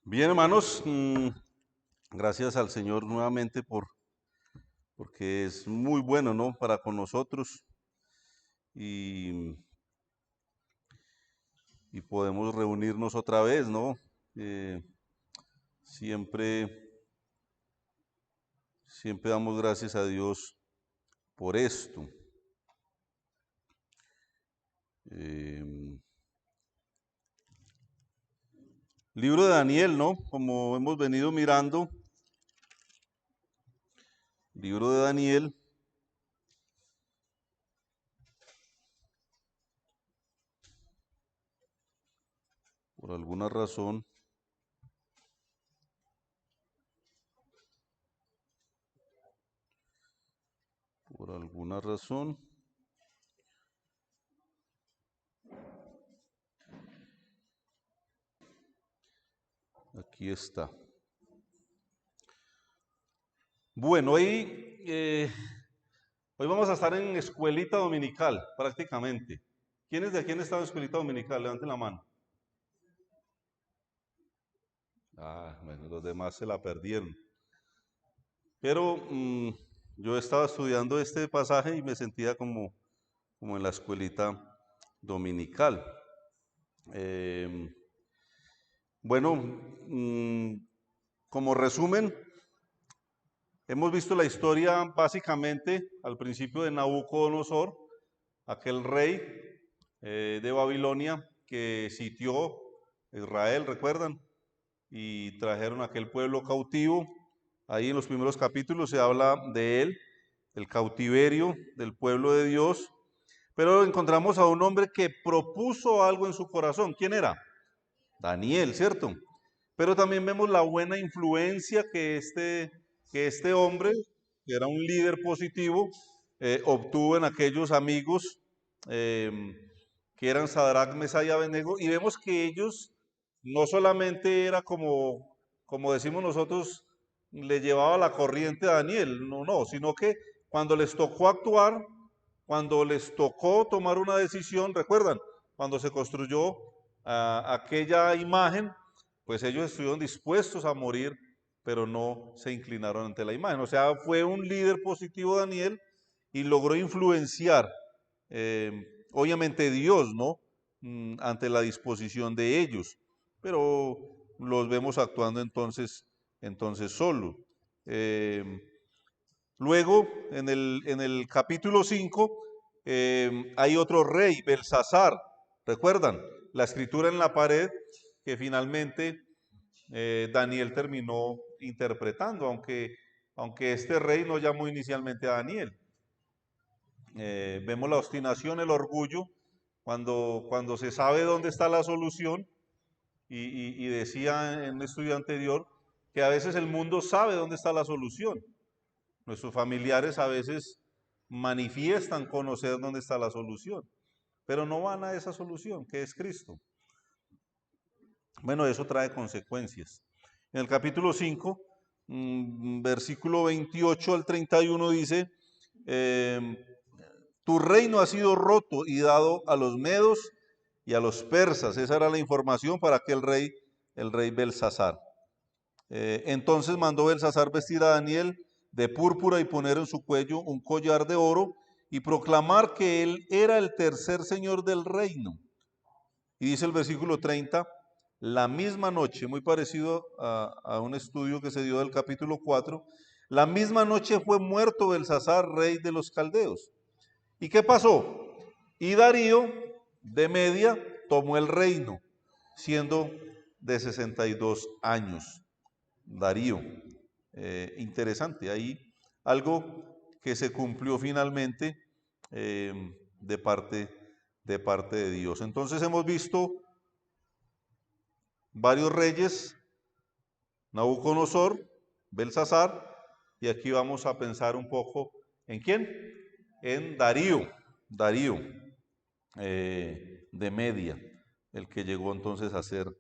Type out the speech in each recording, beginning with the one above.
Bien, hermanos, gracias al Señor nuevamente porque es muy bueno, ¿no? Para con nosotros y, y podemos reunirnos otra vez, ¿no? Eh, siempre, siempre damos gracias a Dios por esto. Eh, Libro de Daniel, ¿no? Como hemos venido mirando, libro de Daniel, por alguna razón, por alguna razón, aquí está. Bueno, hoy vamos a estar en escuelita dominical, prácticamente. ¿Quiénes de aquí han estado en escuelita dominical? Levanten la mano. Ah, bueno, los demás se la perdieron. Pero yo estaba estudiando este pasaje y me sentía como en la escuelita dominical. Eh, bueno, como resumen, hemos visto la historia básicamente al principio de Nabucodonosor, aquel rey de Babilonia que sitió Israel, ¿recuerdan? Y trajeron a aquel pueblo cautivo. Ahí en los primeros capítulos se habla de él, el cautiverio del pueblo de Dios. Pero encontramos a un hombre que propuso algo en su corazón. ¿Quién era? Daniel, ¿cierto? Pero también vemos la buena influencia que este hombre, que era un líder positivo, obtuvo en aquellos amigos eh, que eran Sadrach, Mesach y Abednego, y vemos que ellos no solamente era como decimos nosotros, le llevaba la corriente a Daniel, no, no, sino que cuando les tocó actuar, cuando les tocó tomar una decisión, recuerdan, cuando se construyó aquella imagen, pues ellos estuvieron dispuestos a morir, pero no se inclinaron ante la imagen. O sea, fue un líder positivo Daniel y logró influenciar, obviamente Dios, ¿no? Ante la disposición de ellos, pero los vemos actuando entonces solo. Eh, Luego, en el capítulo 5, hay otro rey, Belsasar. ¿Recuerdan? La escritura en la pared que finalmente Daniel terminó interpretando, aunque este rey no llamó inicialmente a Daniel. Vemos la obstinación, el orgullo, cuando se sabe dónde está la solución, y decía en un estudio anterior que a veces el mundo sabe dónde está la solución. Nuestros familiares a veces manifiestan conocer dónde está la solución, pero no van a esa solución, que es Cristo. Bueno, eso trae consecuencias. En el capítulo 5, versículo 28 al 31 dice, tu reino ha sido roto y dado a los medos y a los persas. Esa era la información para aquel rey, el rey Belsasar. Entonces mandó Belsasar vestir a Daniel de púrpura y poner en su cuello un collar de oro y proclamar que él era el tercer señor del reino. Y dice el versículo 30, la misma noche, muy parecido a un estudio que se dio del capítulo 4, la misma noche fue muerto Belsasar, rey de los caldeos. ¿Y qué pasó? Y Darío de Media tomó el reino, siendo de 62 años. Darío. Interesante, ahí algo que se cumplió finalmente de parte de Dios. Entonces hemos visto varios reyes, Nabucodonosor, Belsasar, y aquí vamos a pensar un poco en quién, en Darío de Media, el que llegó entonces a ser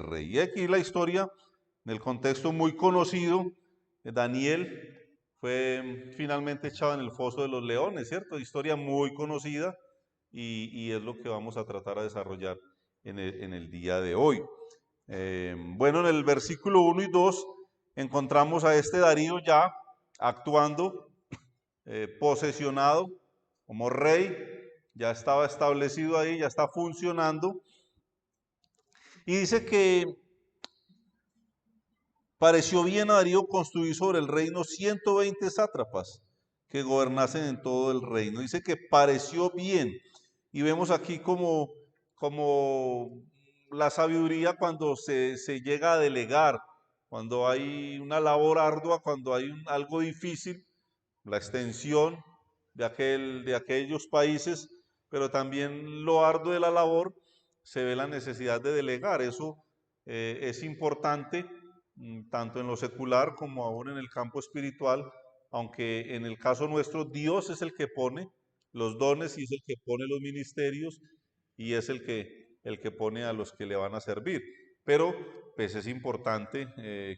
rey. Y aquí la historia, en el contexto muy conocido, Daniel fue finalmente echado en el foso de los leones, ¿cierto? Historia muy conocida y es lo que vamos a tratar de desarrollar en el día de hoy. Bueno, en el versículo 1 y 2 encontramos a este Darío ya actuando, posesionado como rey, ya estaba establecido ahí, ya está funcionando. Y dice que pareció bien a Darío construir sobre el reino 120 sátrapas que gobernasen en todo el reino. Dice que pareció bien. Y vemos aquí como la sabiduría cuando se llega a delegar, cuando hay una labor ardua, cuando hay algo difícil, la extensión de aquellos países, pero también lo arduo de la labor, se ve la necesidad de delegar. Eso es importante, tanto en lo secular como aún en el campo espiritual, aunque en el caso nuestro Dios es el que pone los dones y es el que pone los ministerios y es el que pone a los que le van a servir. Pero pues es importante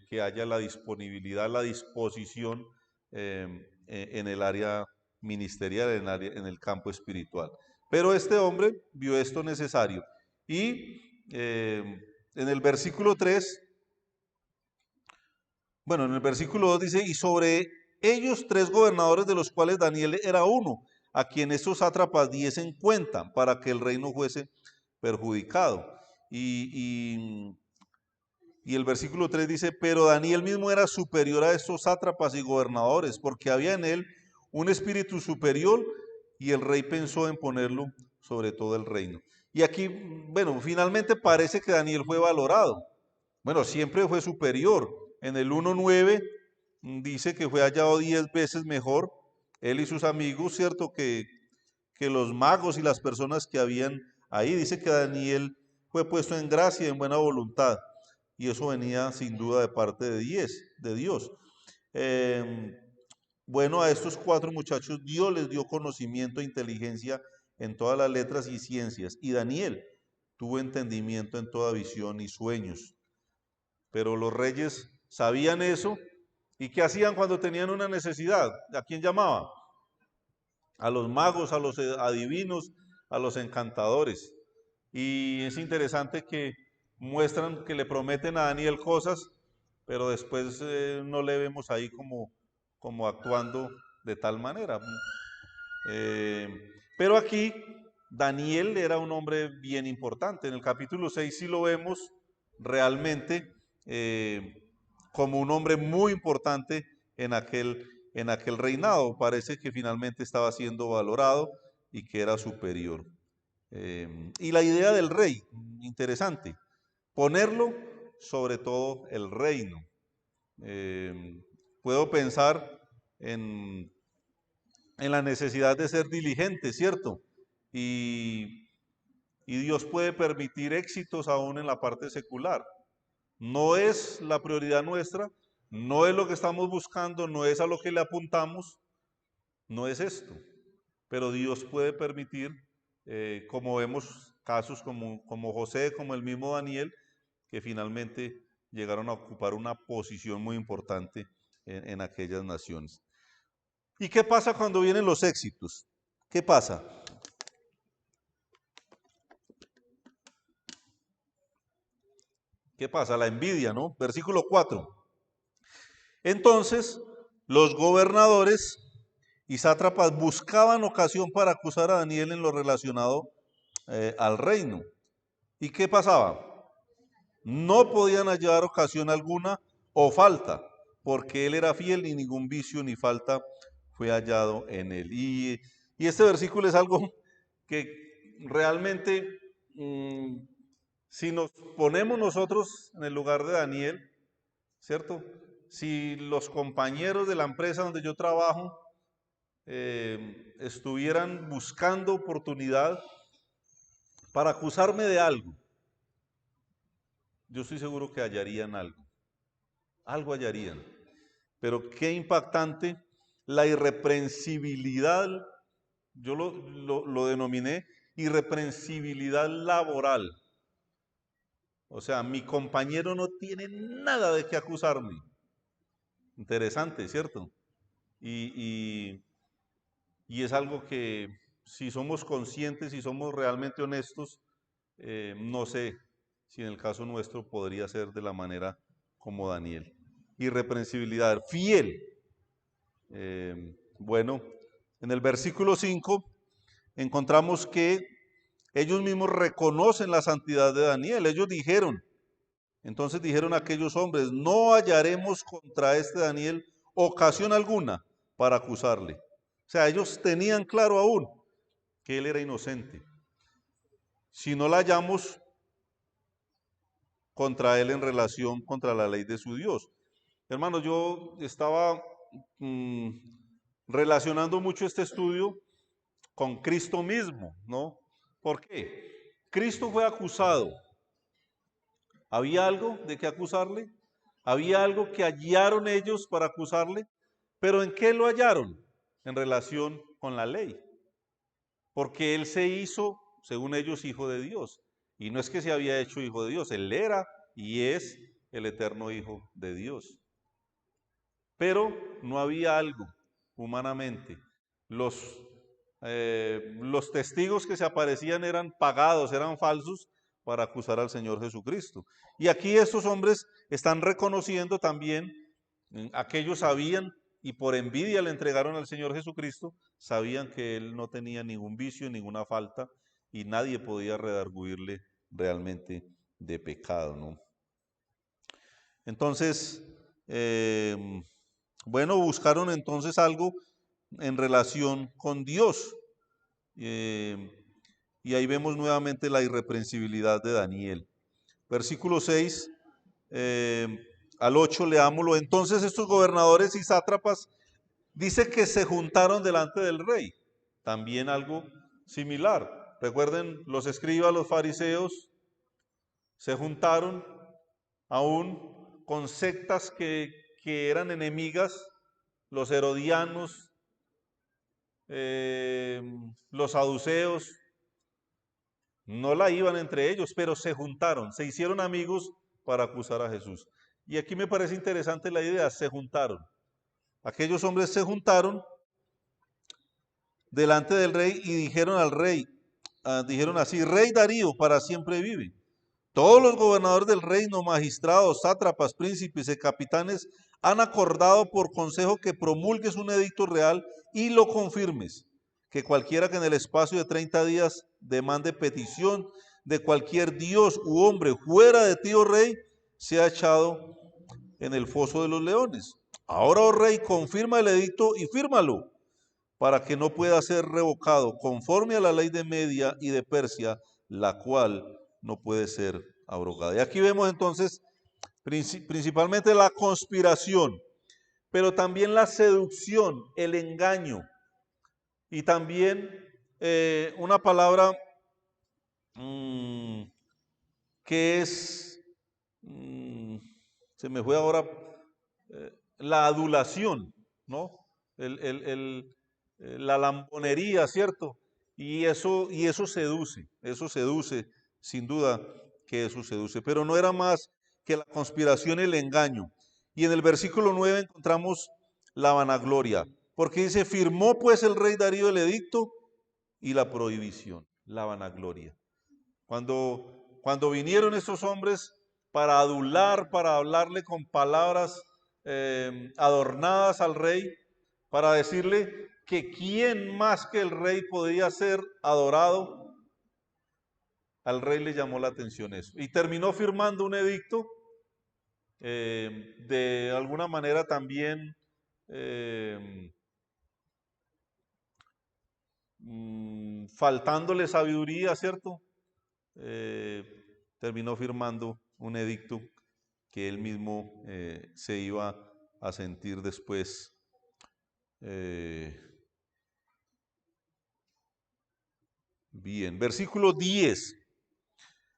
que haya la disponibilidad, la disposición en el área ministerial, en el campo espiritual. Pero este hombre vio esto necesario. Y en el versículo 3, bueno, en el versículo 2 dice, y sobre ellos 3 gobernadores de los cuales Daniel era uno, a quien estos sátrapas diesen cuenta para que el reino fuese perjudicado. Y el versículo 3 dice, pero Daniel mismo era superior a estos sátrapas y gobernadores, porque había en él un espíritu superior y el rey pensó en ponerlo sobre todo el reino. Y aquí, bueno, finalmente parece que Daniel fue valorado. Bueno, siempre fue superior. En el 1.9 dice que fue hallado 10 veces mejor, él y sus amigos, ¿cierto? Que los magos y las personas que habían ahí. Dice que Daniel fue puesto en gracia y en buena voluntad. Y eso venía sin duda de parte de Dios. Eh, bueno, a estos 4 muchachos Dios les dio conocimiento e inteligencia en todas las letras y ciencias. Y Daniel tuvo entendimiento en toda visión y sueños. Pero los reyes sabían eso. ¿Y qué hacían cuando tenían una necesidad? ¿A quién llamaban? A los magos, a los adivinos, a los encantadores. Y es interesante que muestran que le prometen a Daniel cosas, pero después no le vemos ahí como actuando de tal manera. Eh, pero aquí Daniel era un hombre bien importante. En el capítulo 6 sí lo vemos realmente como un hombre muy importante en aquel reinado. Parece que finalmente estaba siendo valorado y que era superior. Y la idea del rey, interesante, ponerlo sobre todo el reino. Puedo pensar en, en la necesidad de ser diligente, ¿cierto? Y, y Dios puede permitir éxitos aún en la parte secular. No es la prioridad nuestra, no es lo que estamos buscando, no es a lo que le apuntamos, no es esto. Pero Dios puede permitir, como vemos casos como José, como el mismo Daniel, que finalmente llegaron a ocupar una posición muy importante en aquellas naciones. ¿Y qué pasa cuando vienen los éxitos? ¿Qué pasa? ¿Qué pasa? La envidia, ¿no? Versículo 4. Entonces, los gobernadores y sátrapas buscaban ocasión para acusar a Daniel en lo relacionado al reino. ¿Y qué pasaba? No podían hallar ocasión alguna o falta, porque él era fiel y ningún vicio ni falta fue hallado en él. Y este versículo es algo que realmente, si nos ponemos nosotros en el lugar de Daniel, ¿cierto? Si los compañeros de la empresa donde yo trabajo estuvieran buscando oportunidad para acusarme de algo, yo estoy seguro que hallarían algo hallarían. Pero qué impactante la irreprensibilidad, yo lo denominé irreprensibilidad laboral. O sea, mi compañero no tiene nada de qué acusarme. Interesante, ¿cierto? Y, y es algo que si somos conscientes y somos realmente honestos, no sé si en el caso nuestro podría ser de la manera como Daniel. Irreprensibilidad, fiel. Bueno, en el versículo 5 encontramos que ellos mismos reconocen la santidad de Daniel. Ellos dijeron, entonces dijeron aquellos hombres, no hallaremos contra este Daniel ocasión alguna para acusarle. O sea, ellos tenían claro aún que él era inocente. Si no la hallamos contra él en relación contra la ley de su Dios. Hermanos, yo estaba relacionando mucho este estudio con Cristo mismo, ¿no? ¿Por qué? Cristo fue acusado. ¿Había algo de qué acusarle? ¿Había algo que hallaron ellos para acusarle? ¿Pero en qué lo hallaron? En relación con la ley. Porque él se hizo, según ellos, hijo de Dios. Y no es que se había hecho hijo de Dios, él era y es el eterno Hijo de Dios. Pero no había algo humanamente. Los testigos que se aparecían eran pagados, eran falsos para acusar al Señor Jesucristo. Y aquí estos hombres están reconociendo también, aquellos sabían y por envidia le entregaron al Señor Jesucristo, sabían que Él no tenía ningún vicio, ninguna falta y nadie podía redarguirle realmente de pecado, ¿no? Entonces, bueno, buscaron entonces algo en relación con Dios. Y ahí vemos nuevamente la irreprensibilidad de Daniel. Versículo 6 al 8, leámoslo. Entonces estos gobernadores y sátrapas dice que se juntaron delante del rey. También algo similar. Recuerden, los escribas, los fariseos, se juntaron aún con sectas que eran enemigas, los herodianos, los saduceos, no la iban entre ellos, pero se juntaron, se hicieron amigos para acusar a Jesús. Y aquí me parece interesante la idea, se juntaron. Aquellos hombres se juntaron delante del rey y dijeron al rey, dijeron así, Rey Darío, para siempre vive. Todos los gobernadores del reino, magistrados, sátrapas, príncipes y capitanes han acordado por consejo que promulgues un edicto real y lo confirmes, que cualquiera que en el espacio de 30 días demande petición de cualquier dios u hombre fuera de ti, oh rey, sea echado en el foso de los leones. Ahora, oh rey, confirma el edicto y fírmalo, para que no pueda ser revocado conforme a la ley de Media y de Persia, la cual no puede ser abrogada. Y aquí vemos entonces principalmente la conspiración, pero también la seducción, el engaño, y también una palabra que es, se me fue ahora, la adulación, ¿no? La lambonería, ¿cierto? Y eso seduce, sin duda que eso seduce, pero no era más que la conspiración y el engaño. Y en el versículo 9 encontramos la vanagloria, porque dice, firmó pues el rey Darío el edicto y la prohibición, la vanagloria. Cuando vinieron estos hombres para adular, para hablarle con palabras adornadas al rey, para decirle que quién más que el rey podía ser adorado, al rey le llamó la atención eso. Y terminó firmando un edicto, de alguna manera también faltándole sabiduría, ¿cierto? Terminó firmando un edicto que él mismo se iba a sentir después bien. Versículo 10.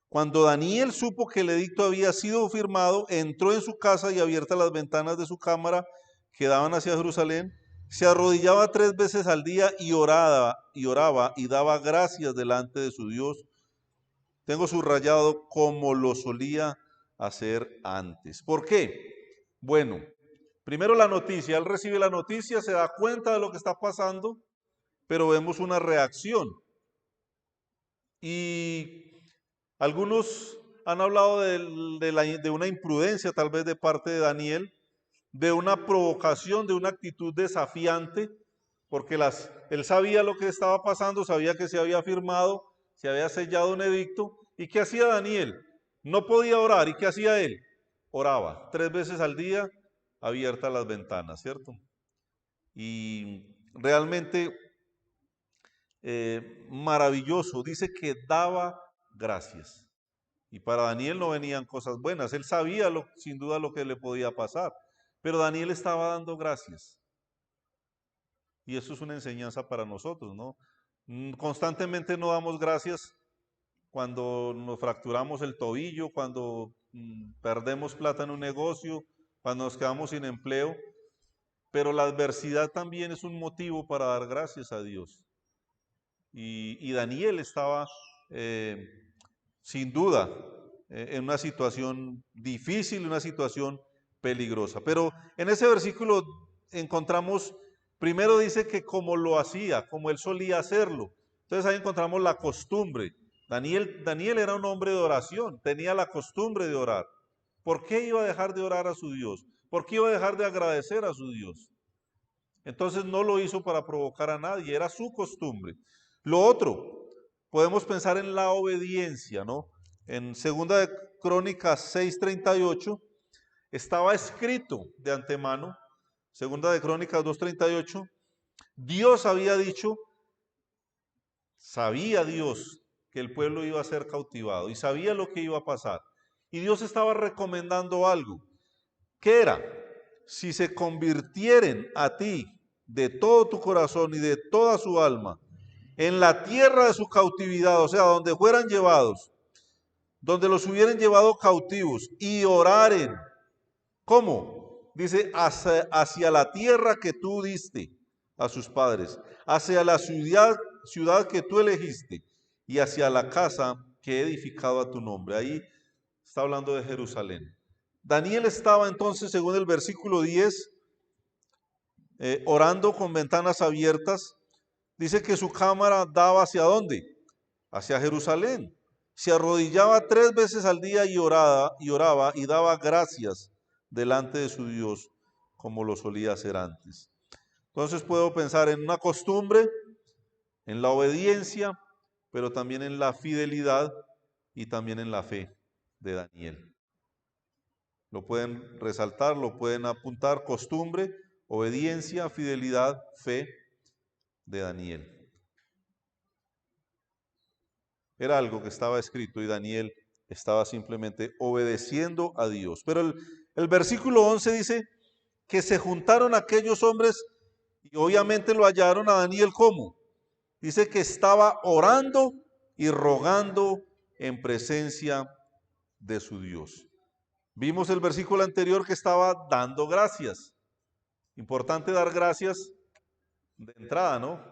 Cuando Daniel supo que el edicto había sido firmado, entró en su casa y abiertas las ventanas de su cámara que daban hacia Jerusalén, se arrodillaba 3 veces al día y oraba y daba gracias delante de su Dios. Tengo subrayado como lo solía hacer antes. ¿Por qué? Bueno, primero la noticia. Él recibe la noticia, se da cuenta de lo que está pasando, pero vemos una reacción. Y algunos han hablado de una imprudencia tal vez de parte de Daniel, de una provocación, de una actitud desafiante, porque él sabía lo que estaba pasando, sabía que se había firmado, se había sellado un edicto. ¿Y qué hacía Daniel? No podía orar. ¿Y qué hacía él? Oraba 3 veces al día, abiertas las ventanas, ¿cierto? Y realmente maravilloso. Dice que daba gracias. Y para Daniel no venían cosas buenas. Él sabía sin duda lo que le podía pasar. Pero Daniel estaba dando gracias. Y eso es una enseñanza para nosotros, ¿no? Constantemente no damos gracias cuando nos fracturamos el tobillo, cuando perdemos plata en un negocio, cuando nos quedamos sin empleo. Pero la adversidad también es un motivo para dar gracias a Dios. Y Daniel estaba sin duda en una situación difícil, una situación peligrosa. Pero en ese versículo encontramos, primero dice que como lo hacía, como él solía hacerlo. Entonces ahí encontramos la costumbre. Daniel era un hombre de oración, tenía la costumbre de orar. ¿Por qué iba a dejar de orar a su Dios? ¿Por qué iba a dejar de agradecer a su Dios? Entonces no lo hizo para provocar a nadie, era su costumbre. Lo otro, podemos pensar en la obediencia, ¿no? En 2 de Crónicas 6:38 estaba escrito de antemano, 2 de Crónicas 2:38, Dios había dicho, sabía Dios que el pueblo iba a ser cautivado y sabía lo que iba a pasar. Y Dios estaba recomendando algo. ¿Qué era? Si se convirtieren a ti de todo tu corazón y de toda su alma en la tierra de su cautividad, o sea, donde fueran llevados, donde los hubieran llevado cautivos y oraren. ¿Cómo? Dice, hacia la tierra que tú diste a sus padres, hacia la ciudad que tú elegiste y hacia la casa que he edificado a tu nombre. Ahí está hablando de Jerusalén. Daniel estaba entonces, según el versículo 10, orando con ventanas abiertas. Dice que su cámara daba ¿hacia dónde? Hacia Jerusalén. Se arrodillaba 3 veces al día y oraba y daba gracias delante de su Dios, como lo solía hacer antes. Entonces puedo pensar en una costumbre, en la obediencia, pero también en la fidelidad y también en la fe de Daniel. Lo pueden resaltar, lo pueden apuntar: costumbre, obediencia, fidelidad, fe de Daniel. Era algo que estaba escrito y Daniel estaba simplemente obedeciendo a Dios. Pero el versículo 11 dice que se juntaron aquellos hombres y obviamente lo hallaron a Daniel ¿cómo? Dice que estaba orando y rogando en presencia de su Dios. Vimos el versículo anterior que estaba dando gracias. Importante dar gracias de entrada, ¿no?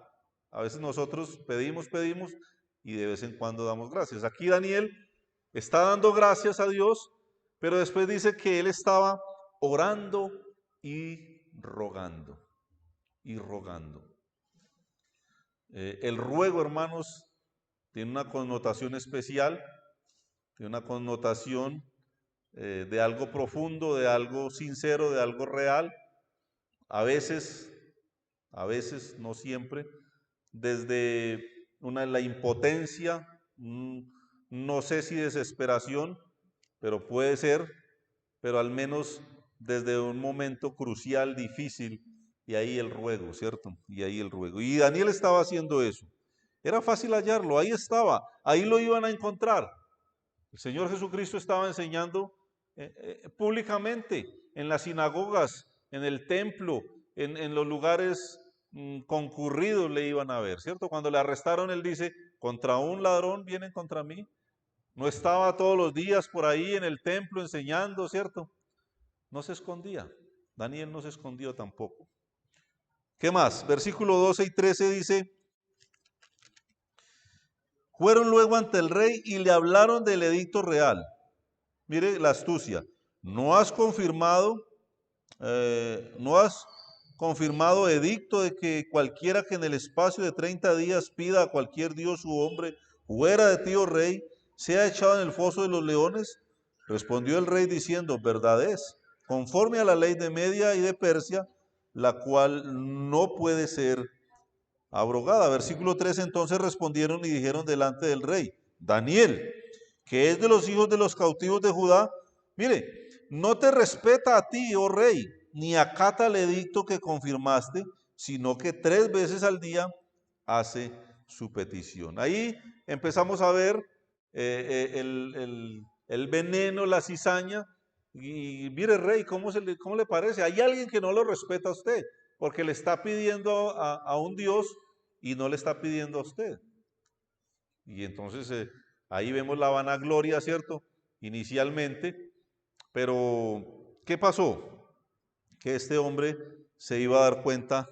A veces nosotros pedimos y de vez en cuando damos gracias. Aquí Daniel está dando gracias a Dios, pero después dice que él estaba orando y rogando. Y rogando. El ruego, hermanos, tiene una connotación especial, tiene una connotación de algo profundo, de algo sincero, de algo real. A veces, no siempre, desde la impotencia, no sé si desesperación, pero puede ser, pero al menos desde un momento crucial, difícil, y ahí el ruego, ¿cierto? Y ahí el ruego. Y Daniel estaba haciendo eso. Era fácil hallarlo, ahí estaba, ahí lo iban a encontrar. El Señor Jesucristo estaba enseñando públicamente en las sinagogas, en el templo, en los lugares concurridos le iban a ver, ¿cierto? Cuando le arrestaron, él dice, contra un ladrón vienen contra mí. No estaba todos los días por ahí en el templo enseñando, ¿cierto? No se escondía. Daniel no se escondió tampoco. ¿Qué más? Versículo 12 y 13 dice, fueron luego ante el rey y le hablaron del edicto real. Mire la astucia. No has confirmado edicto de que cualquiera que en el espacio de 30 días pida a cualquier dios u hombre fuera de ti, oh rey, ¿sea echado en el foso de los leones? Respondió el rey diciendo, verdad es, conforme a la ley de Media y de Persia, la cual no puede ser abrogada. Versículo 3, entonces respondieron y dijeron delante del rey, Daniel, que es de los hijos de los cautivos de Judá, mire, no te respeta a ti, oh rey, ni acata el edicto que confirmaste, sino que 3 veces al día hace su petición. Ahí empezamos a ver el veneno, la cizaña, y mire, rey, ¿cómo le parece? Hay alguien que no lo respeta a usted, porque le está pidiendo a un Dios y no le está pidiendo a usted. Y entonces ahí vemos la vanagloria, ¿cierto? Inicialmente, pero ¿qué pasó? Que este hombre se iba a dar cuenta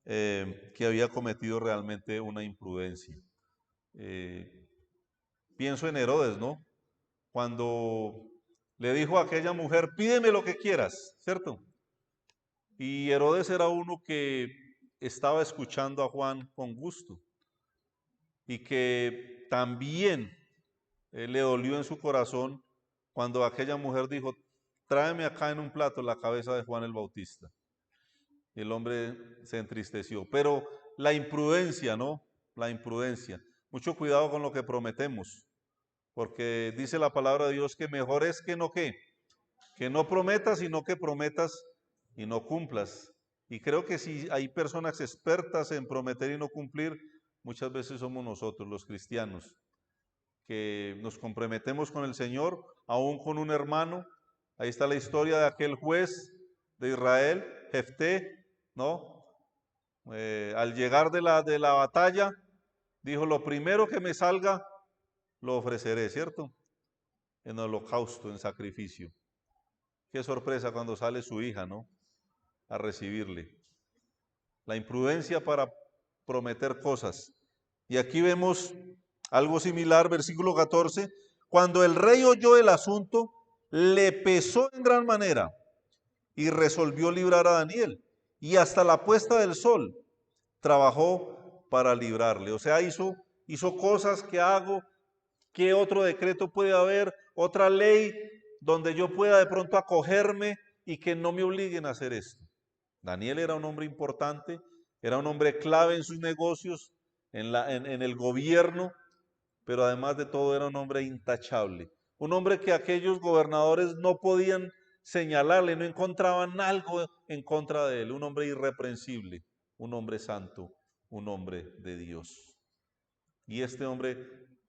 que había cometido realmente una imprudencia. Pienso en Herodes, ¿no? Cuando le dijo a aquella mujer, pídeme lo que quieras, ¿cierto? Y Herodes era uno que estaba escuchando a Juan con gusto y que también le dolió en su corazón cuando aquella mujer dijo, tráeme acá en un plato la cabeza de Juan el Bautista. Y el hombre se entristeció. Pero la imprudencia, ¿no? La imprudencia. Mucho cuidado con lo que prometemos, porque dice la palabra de Dios que mejor es que no prometas, sino que prometas y no cumplas. Y creo que si hay personas expertas en prometer y no cumplir, muchas veces somos nosotros, los cristianos, que nos comprometemos con el Señor, aún con un hermano. Ahí está la historia de aquel juez de Israel, Jefté, ¿no? Al llegar de la batalla, dijo, lo primero que me salga, lo ofreceré, ¿cierto? En holocausto, en sacrificio. Qué sorpresa cuando sale su hija, ¿no? A recibirle. La imprudencia para prometer cosas. Y aquí vemos algo similar, versículo 14. Cuando el rey oyó el asunto, le pesó en gran manera y resolvió librar a Daniel. Y hasta la puesta del sol trabajó para librarle. O sea, hizo cosas que hago. ¿Qué otro decreto puede haber? Otra ley donde yo pueda de pronto acogerme y que no me obliguen a hacer esto. Daniel era un hombre importante, era un hombre clave en sus negocios, en el gobierno, pero además de todo era un hombre intachable. Un hombre que aquellos gobernadores no podían señalarle, no encontraban algo en contra de él. Un hombre irreprensible, un hombre santo, un hombre de Dios. Y este hombre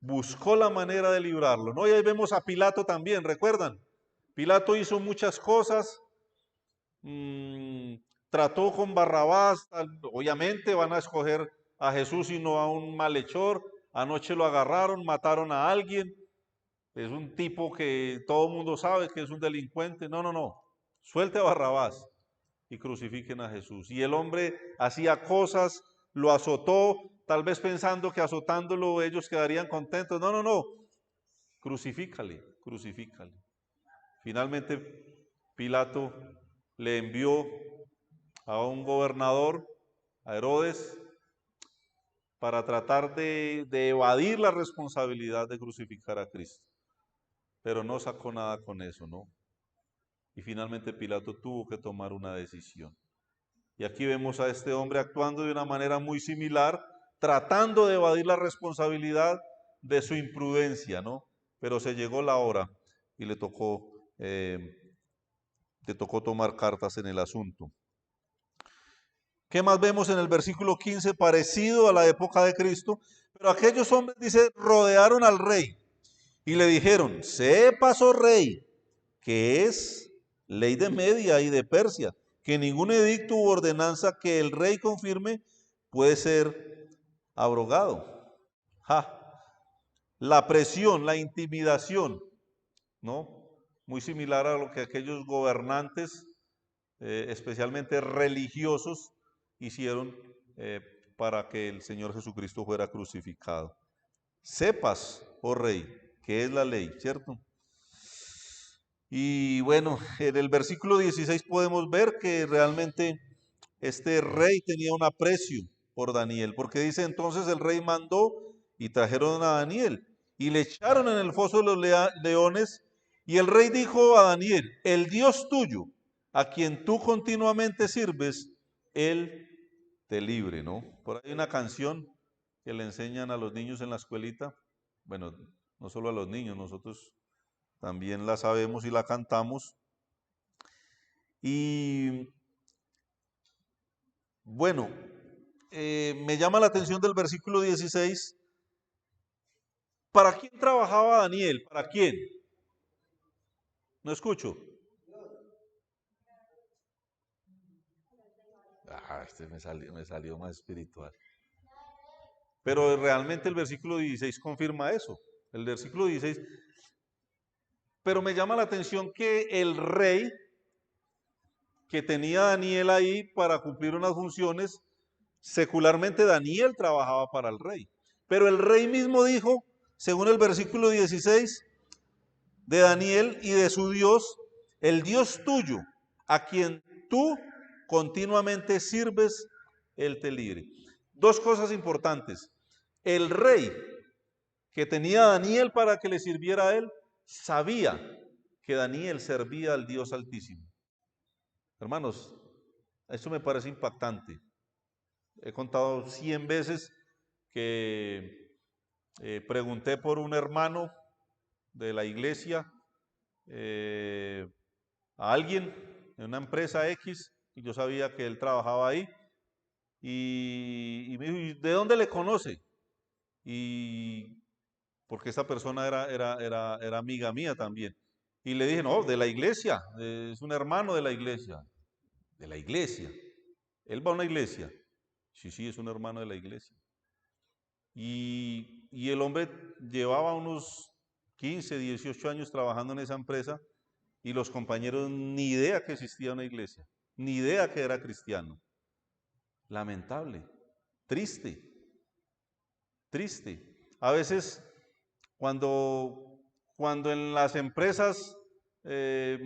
buscó la manera de librarlo, ¿no? Y ahí vemos a Pilato también, ¿recuerdan? Pilato hizo muchas cosas, trató con Barrabás, obviamente van a escoger a Jesús y no a un malhechor. Anoche lo agarraron, mataron a alguien, es un tipo que todo el mundo sabe que es un delincuente. No, no, no, suelte a Barrabás y crucifiquen a Jesús. Y el hombre hacía cosas, lo azotó, tal vez pensando que azotándolo ellos quedarían contentos. No, no, no, crucifícale, crucifícale. Finalmente Pilato le envió a un gobernador, a Herodes, para tratar de evadir la responsabilidad de crucificar a Cristo. Pero no sacó nada con eso, ¿no? Y finalmente Pilato tuvo que tomar una decisión. Y aquí vemos a este hombre actuando de una manera muy similar, tratando de evadir la responsabilidad de su imprudencia, ¿no? Pero se llegó la hora y le tocó tomar cartas en el asunto. ¿Qué más vemos en el versículo 15? Parecido a la época de Cristo. Pero aquellos hombres, dice, rodearon al rey y le dijeron, sepas, oh rey, que es ley de Media y de Persia, que ningún edicto u ordenanza que el rey confirme puede ser abrogado. ¡Ja! La presión, la intimidación, ¿no? Muy similar a lo que aquellos gobernantes, especialmente religiosos, hicieron para que el Señor Jesucristo fuera crucificado. Sepas, oh rey, que es la ley, ¿cierto? Y bueno, en el versículo 16 podemos ver que realmente este rey tenía un aprecio por Daniel, porque dice entonces el rey mandó y trajeron a Daniel y le echaron en el foso de los leones. Y el rey dijo a Daniel, el Dios tuyo, a quien tú continuamente sirves, él te libre, ¿no? Por ahí hay una canción que le enseñan a los niños en la escuelita. Bueno, no solo a los niños, nosotros también la sabemos y la cantamos. Y bueno, me llama la atención del versículo 16. ¿Para quién trabajaba Daniel? ¿Para quién? No escucho. Este me salió más espiritual. Pero realmente el versículo 16 confirma eso. El versículo 16. Pero me llama la atención que el rey que tenía a Daniel ahí para cumplir unas funciones, secularmente Daniel trabajaba para el rey. Pero el rey mismo dijo, según el versículo 16 de Daniel y de su Dios, el Dios tuyo, a quien tú continuamente sirves, él te libre. Dos cosas importantes. El rey que tenía a Daniel para que le sirviera a él, sabía que Daniel servía al Dios Altísimo. Hermanos, esto me parece impactante. He contado 100 veces que pregunté por un hermano de la iglesia, a alguien en una empresa X, y yo sabía que él trabajaba ahí, y me dijo, ¿y de dónde le conoce? Y porque esta persona era amiga mía también. Y le dije, no, de la iglesia, es un hermano de la iglesia. De la iglesia. Él va a una iglesia. Sí, sí, es un hermano de la iglesia. Y el hombre llevaba unos 15, 18 años trabajando en esa empresa y los compañeros ni idea que existía una iglesia, ni idea que era cristiano. Lamentable, triste, triste. A veces cuando en las empresas eh,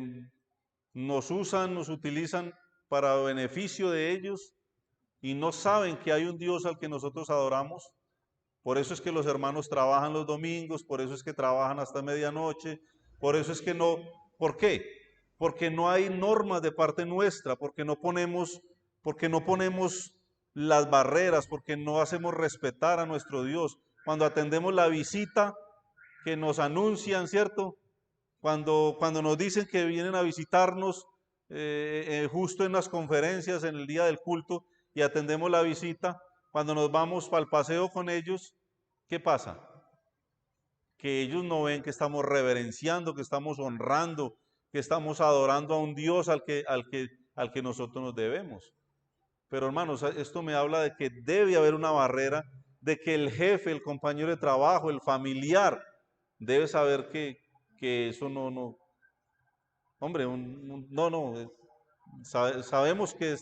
nos usan, nos utilizan para beneficio de ellos y no saben que hay un Dios al que nosotros adoramos. Por eso es que los hermanos trabajan los domingos, por eso es que trabajan hasta medianoche, por eso es que no. ¿Por qué? Porque no hay normas de parte nuestra, porque no ponemos las barreras, porque no hacemos respetar a nuestro Dios. Cuando atendemos la visita que nos anuncian, ¿cierto? Cuando nos dicen que vienen a visitarnos justo en las conferencias, en el día del culto, y atendemos la visita, cuando nos vamos para el paseo con ellos, ¿qué pasa? Que ellos no ven que estamos reverenciando, que estamos honrando, que estamos adorando a un Dios al que nosotros nos debemos. Pero hermanos, esto me habla de que debe haber una barrera, de que el jefe, el compañero de trabajo, el familiar, debe saber que eso no, hombre, sabemos que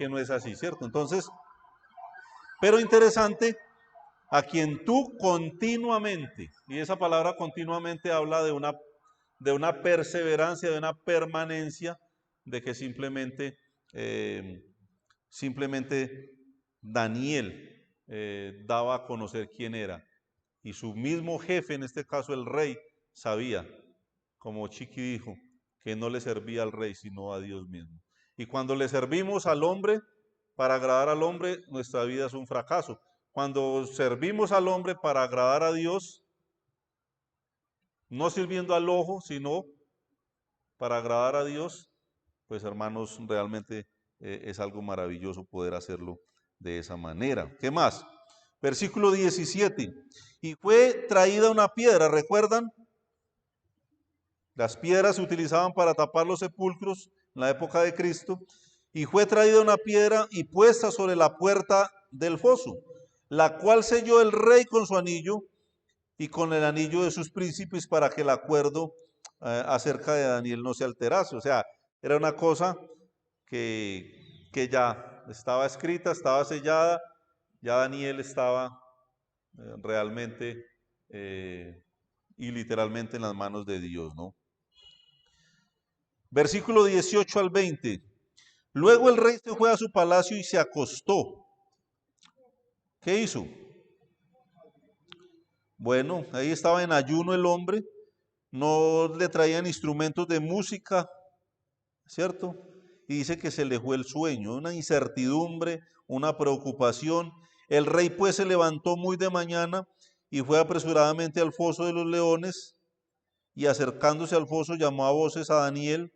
no es así, ¿cierto? Entonces, pero interesante, a quien tú continuamente, y esa palabra continuamente habla de una perseverancia, de una permanencia, de que simplemente Daniel daba a conocer quién era. Y su mismo jefe, en este caso el rey, sabía, como Chiqui dijo, que no le servía al rey, sino a Dios mismo. Y cuando le servimos al hombre, para agradar al hombre, nuestra vida es un fracaso. Cuando servimos al hombre para agradar a Dios, no sirviendo al ojo, sino para agradar a Dios, pues hermanos, realmente es algo maravilloso poder hacerlo de esa manera. ¿Qué más? Versículo 17. Y fue traída una piedra, ¿recuerdan? Las piedras se utilizaban para tapar los sepulcros en la época de Cristo. Y fue traída una piedra y puesta sobre la puerta del foso, la cual selló el rey con su anillo y con el anillo de sus príncipes para que el acuerdo acerca de Daniel no se alterase. O sea, era una cosa que ya estaba escrita, estaba sellada, ya Daniel estaba realmente y literalmente en las manos de Dios, ¿no? Versículo 18 al 20. Luego el rey se fue a su palacio y se acostó. ¿Qué hizo? Bueno, ahí estaba en ayuno el hombre, no le traían instrumentos de música, ¿cierto? Y dice que se le fue el sueño, una incertidumbre, una preocupación. El rey pues se levantó muy de mañana y fue apresuradamente al foso de los leones, y acercándose al foso llamó a voces a Daniel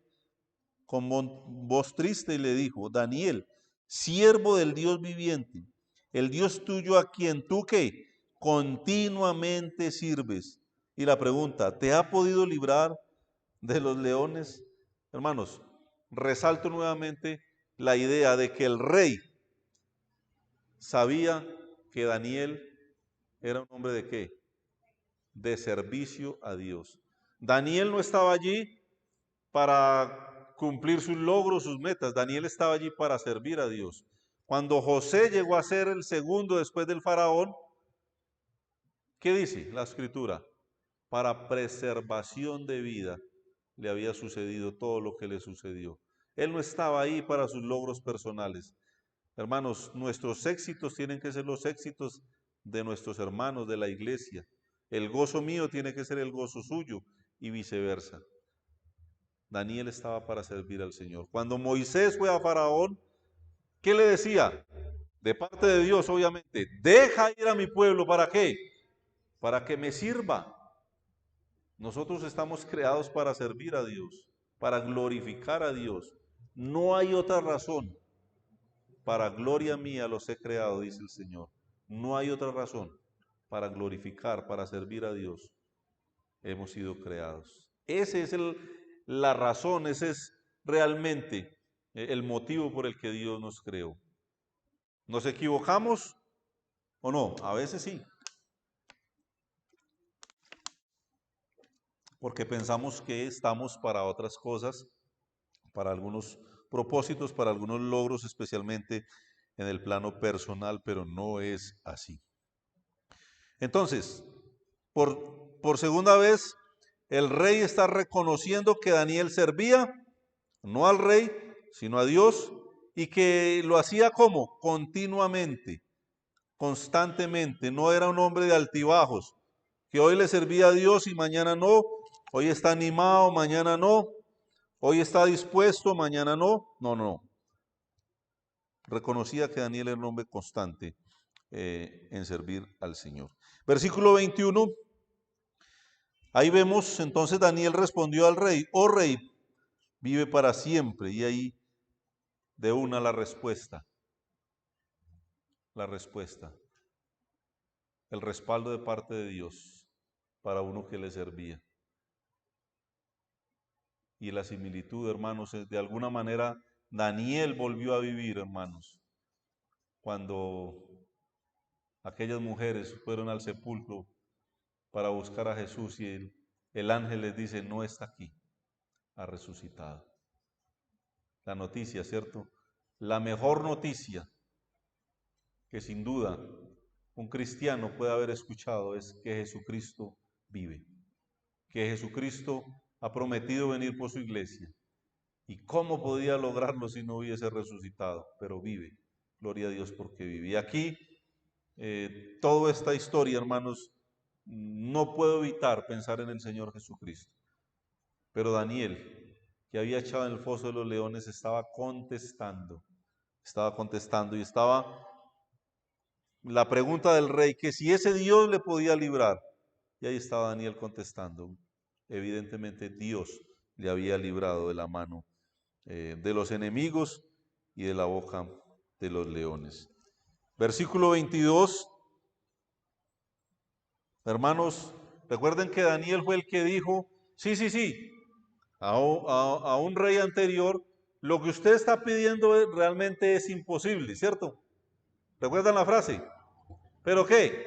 con voz triste y le dijo: Daniel, siervo del Dios viviente, el Dios tuyo a quien tú que continuamente sirves. Y la pregunta: ¿te ha podido librar de los leones? Hermanos, resalto nuevamente la idea de que el rey sabía que Daniel era un hombre de qué? De servicio a Dios. Daniel no estaba allí para cumplir sus logros, sus metas. Daniel estaba allí para servir a Dios. Cuando José llegó a ser el segundo después del faraón, ¿qué dice la escritura? Para preservación de vida le había sucedido todo lo que le sucedió. Él no estaba ahí para sus logros personales. Hermanos, nuestros éxitos tienen que ser los éxitos de nuestros hermanos de la iglesia. El gozo mío tiene que ser el gozo suyo y viceversa. Daniel estaba para servir al Señor. Cuando Moisés fue a Faraón, ¿qué le decía? De parte de Dios, obviamente: deja ir a mi pueblo, ¿para qué? Para que me sirva. Nosotros estamos creados para servir a Dios, para glorificar a Dios. No hay otra razón. Para gloria mía los he creado, dice el Señor. No hay otra razón. Para glorificar, para servir a Dios, hemos sido creados. Esa es la razón, ese es realmente el motivo por el que Dios nos creó. ¿Nos equivocamos o no? A veces sí. Porque pensamos que estamos para otras cosas, para algunos propósitos, para algunos logros, especialmente en el plano personal, pero no es así. Entonces, por segunda vez, el rey está reconociendo que Daniel servía, no al rey, sino a Dios, y que lo hacía como continuamente, constantemente. No era un hombre de altibajos, que hoy le servía a Dios y mañana no, hoy está animado, mañana no, hoy está dispuesto, mañana no. No, no. Reconocía que Daniel era un hombre constante en servir al Señor. Versículo 21. Ahí vemos, entonces Daniel respondió al rey: oh rey, vive para siempre. Y ahí de una la respuesta, el respaldo de parte de Dios para uno que le servía. Y la similitud, hermanos, es de alguna manera Daniel volvió a vivir, hermanos, cuando aquellas mujeres fueron al sepulcro para buscar a Jesús y el ángel les dice: no está aquí, ha resucitado. La noticia, ¿cierto? La mejor noticia que sin duda un cristiano puede haber escuchado es que Jesucristo vive, que Jesucristo ha prometido venir por su iglesia. ¿Y cómo podía lograrlo si no hubiese resucitado? Pero vive, gloria a Dios porque vive. Y aquí, toda esta historia, hermanos, no puedo evitar pensar en el Señor Jesucristo. Pero Daniel, que había echado en el foso de los leones, estaba contestando y estaba la pregunta del rey, que si ese Dios le podía librar. Y ahí estaba Daniel contestando. Evidentemente Dios le había librado de la mano de los enemigos y de la boca de los leones. Versículo 22. Hermanos, recuerden que Daniel fue el que dijo: sí, a un rey anterior, lo que usted está pidiendo realmente es imposible, ¿cierto? ¿Recuerdan la frase? ¿Pero qué?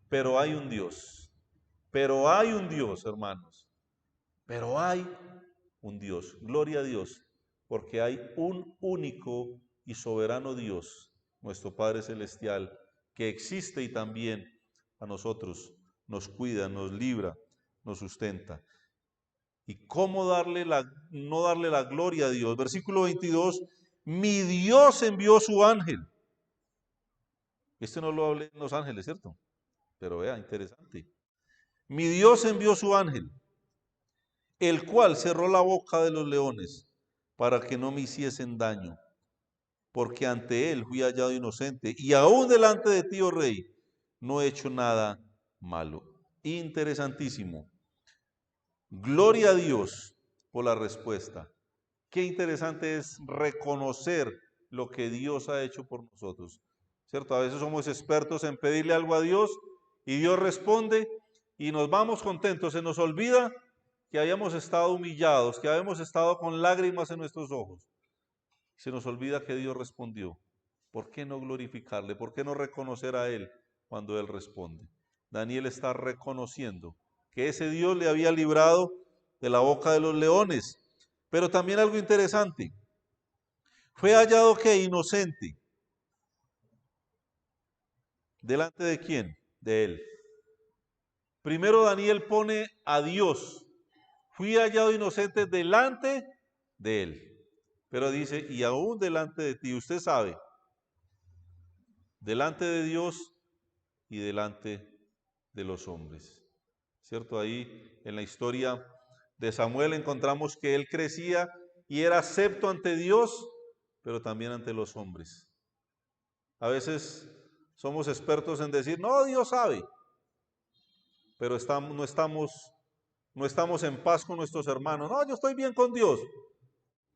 Pero hay un Dios. Pero hay un Dios, hermanos. Pero hay un Dios. Gloria a Dios, porque hay un único y soberano Dios, nuestro Padre Celestial, que existe y también a nosotros nos cuida, nos libra, nos sustenta. ¿Y cómo no darle la gloria a Dios? Versículo 22, mi Dios envió su ángel. Este no lo hablé en los ángeles, ¿cierto? Pero vea, interesante. Mi Dios envió su ángel, el cual cerró la boca de los leones para que no me hiciesen daño, porque ante él fui hallado inocente, y aún delante de ti, oh rey, no he hecho nada malo. Interesantísimo. Gloria a Dios por la respuesta. Qué interesante es reconocer lo que Dios ha hecho por nosotros, ¿cierto? A veces somos expertos en pedirle algo a Dios y Dios responde y nos vamos contentos. Se nos olvida que habíamos estado humillados, que habíamos estado con lágrimas en nuestros ojos. Se nos olvida que Dios respondió. ¿Por qué no glorificarle? ¿Por qué no reconocer a Él cuando Él responde? Daniel está reconociendo que ese Dios le había librado de la boca de los leones. Pero también algo interesante, fue hallado que inocente. ¿Delante de quién? De él. Primero Daniel pone a Dios, fui hallado inocente delante de él. Pero dice, y aún delante de ti, usted sabe, delante de Dios y delante de los hombres. ¿Cierto? Ahí en la historia de Samuel encontramos que él crecía y era acepto ante Dios, pero también ante los hombres. A veces somos expertos en decir, no, Dios sabe, pero no estamos en paz con nuestros hermanos. No, yo estoy bien con Dios,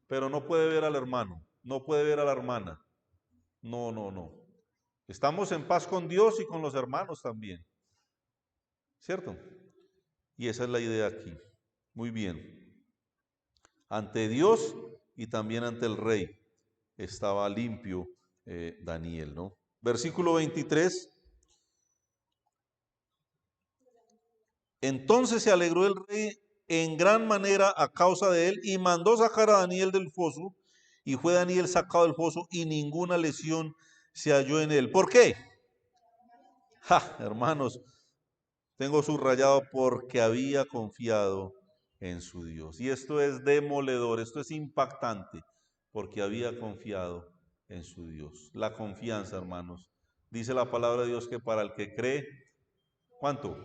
pero no puede ver al hermano, no puede ver a la hermana. No, no, no. Estamos en paz con Dios y con los hermanos también, ¿cierto? Y esa es la idea aquí. Muy bien. Ante Dios y también ante el rey estaba limpio Daniel, ¿no? Versículo 23. Entonces se alegró el rey en gran manera a causa de él y mandó sacar a Daniel del foso, y fue Daniel sacado del foso y ninguna lesión se halló en él. ¿Por qué? Hermanos, tengo subrayado porque había confiado en su Dios. Y esto es demoledor, esto es impactante, porque había confiado en su Dios. La confianza, hermanos. Dice la palabra de Dios que para el que cree, ¿cuánto?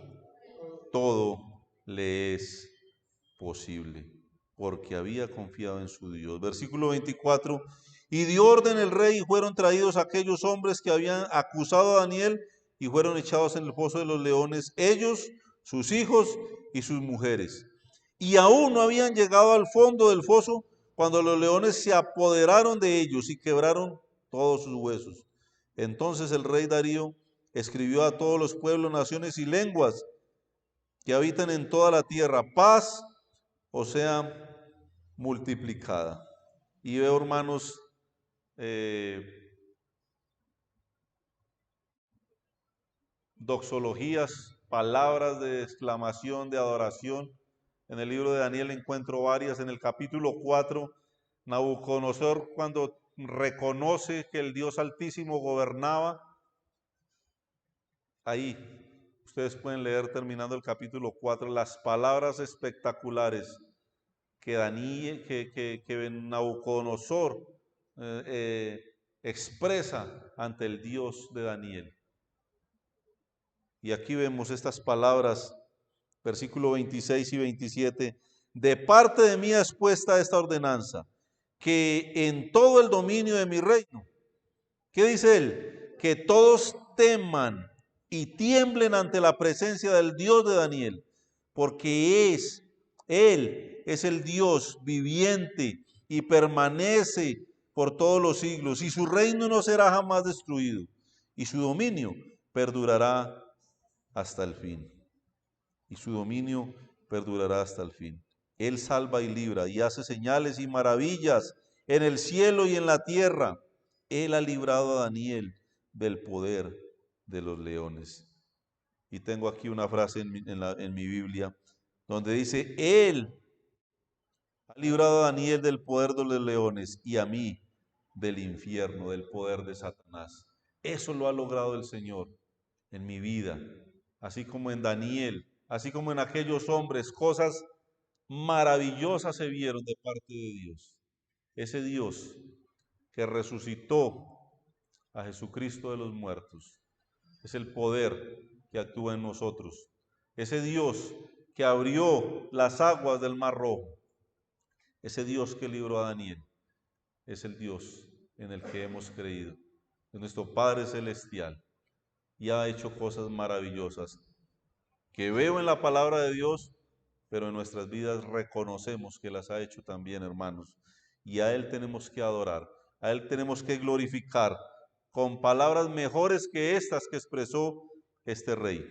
Todo le es posible, porque había confiado en su Dios. Versículo 24, y dio orden el rey y fueron traídos aquellos hombres que habían acusado a Daniel y fueron echados en el foso de los leones, ellos, sus hijos y sus mujeres. Y aún no habían llegado al fondo del foso cuando los leones se apoderaron de ellos y quebraron todos sus huesos. Entonces el rey Darío escribió a todos los pueblos, naciones y lenguas que habitan en toda la tierra, paz o sea multiplicada. Y veo, hermanos, doxologías, palabras de exclamación, de adoración. En el libro de Daniel encuentro varias. En el capítulo 4, Nabucodonosor, cuando reconoce que el Dios Altísimo gobernaba, ahí ustedes pueden leer terminando el capítulo 4 las palabras espectaculares que Daniel, que Nabucodonosor expresa ante el Dios de Daniel. Y aquí vemos estas palabras, versículo 26 y 27, de parte de mí es puesta esta ordenanza, que en todo el dominio de mi reino, ¿qué dice él? Que todos teman y tiemblen ante la presencia del Dios de Daniel, porque Él es el Dios viviente y permanece por todos los siglos, y su reino no será jamás destruido, y su dominio perdurará hasta el fin. Y su dominio perdurará hasta el fin. Él salva y libra y hace señales y maravillas en el cielo y en la tierra. Él ha librado a Daniel del poder de los leones. Y tengo aquí una frase en mi Biblia donde dice, Él ha librado a Daniel del poder de los leones y a mí del infierno, del poder de Satanás. Eso lo ha logrado el Señor en mi vida, así como en Daniel, así como en aquellos hombres, cosas maravillosas se vieron de parte de Dios. Ese Dios que resucitó a Jesucristo de los muertos es el poder que actúa en nosotros. Ese Dios que abrió las aguas del Mar Rojo, ese Dios que libró a Daniel, es el Dios en el que hemos creído. Es nuestro Padre Celestial y ha hecho cosas maravillosas que veo en la palabra de Dios, pero en nuestras vidas reconocemos que las ha hecho también, hermanos. Y a Él tenemos que adorar, a Él tenemos que glorificar con palabras mejores que estas que expresó este rey.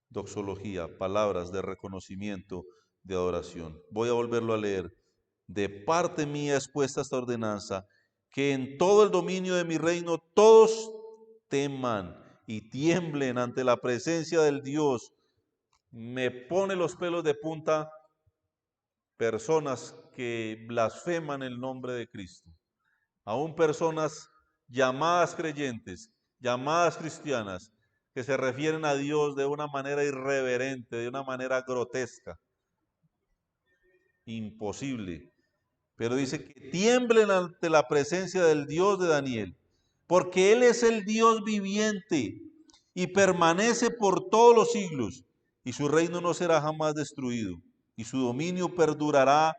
Doxología, palabras de reconocimiento, de adoración. Voy a volverlo a leer. De parte mía es puesta esta ordenanza, que en todo el dominio de mi reino todos teman y tiemblen ante la presencia del Dios. Me pone los pelos de punta personas que blasfeman el nombre de Cristo. Aún personas llamadas creyentes, llamadas cristianas, que se refieren a Dios de una manera irreverente, de una manera grotesca, imposible. Pero dice que tiemblen ante la presencia del Dios de Daniel, porque Él es el Dios viviente y permanece por todos los siglos, y su reino no será jamás destruido, y su dominio perdurará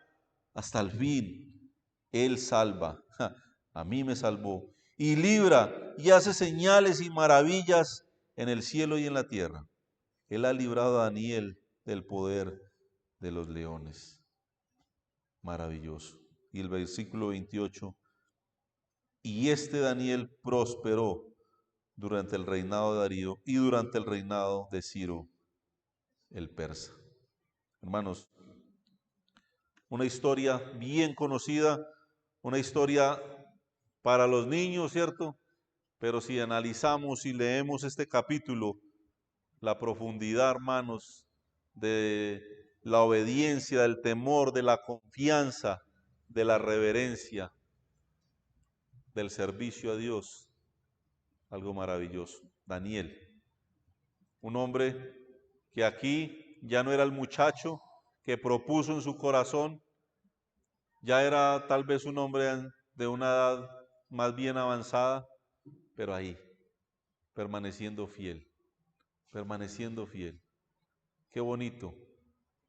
hasta el fin. Él salva, a mí me salvó, y libra y hace señales y maravillas en el cielo y en la tierra. Él ha librado a Daniel del poder de los leones. Maravilloso. Y el versículo 28, y este Daniel prosperó durante el reinado de Darío y durante el reinado de Ciro el persa. Hermanos, una historia bien conocida, una historia para los niños, ¿cierto? Pero si analizamos y leemos este capítulo, la profundidad, hermanos, de la obediencia, del temor, de la confianza, de la reverencia, del servicio a Dios, algo maravilloso. Daniel, un hombre que aquí ya no era el muchacho que propuso en su corazón, ya era tal vez un hombre de una edad más bien avanzada, pero ahí, permaneciendo fiel, permaneciendo fiel. Qué bonito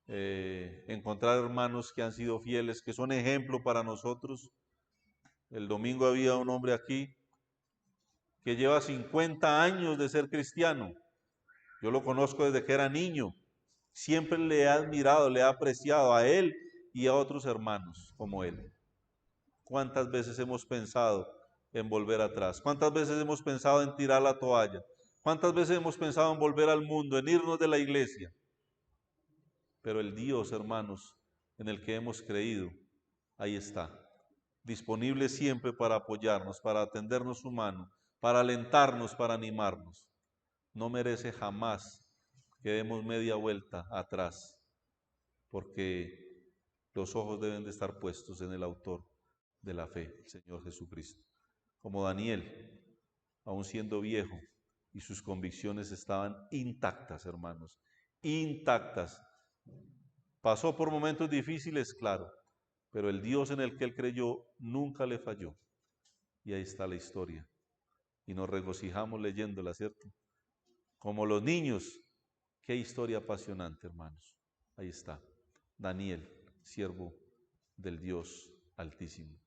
encontrar hermanos que han sido fieles, que son ejemplo para nosotros. El domingo había un hombre aquí que lleva 50 años de ser cristiano. Yo lo conozco desde que era niño. Siempre le he admirado, le he apreciado a él y a otros hermanos como él. ¿Cuántas veces hemos pensado en volver atrás? ¿Cuántas veces hemos pensado en tirar la toalla? ¿Cuántas veces hemos pensado en volver al mundo, en irnos de la iglesia? Pero el Dios, hermanos, en el que hemos creído, ahí está, disponible siempre para apoyarnos, para tendernos su mano, para alentarnos, para animarnos. No merece jamás que demos media vuelta atrás, porque los ojos deben de estar puestos en el autor de la fe, el Señor Jesucristo. Como Daniel, aún siendo viejo, y sus convicciones estaban intactas, hermanos, intactas. Pasó por momentos difíciles, claro, pero el Dios en el que él creyó nunca le falló. Y ahí está la historia. Y nos regocijamos leyéndola, ¿cierto? Como los niños. Qué historia apasionante, hermanos. Ahí está. Daniel, siervo del Dios Altísimo.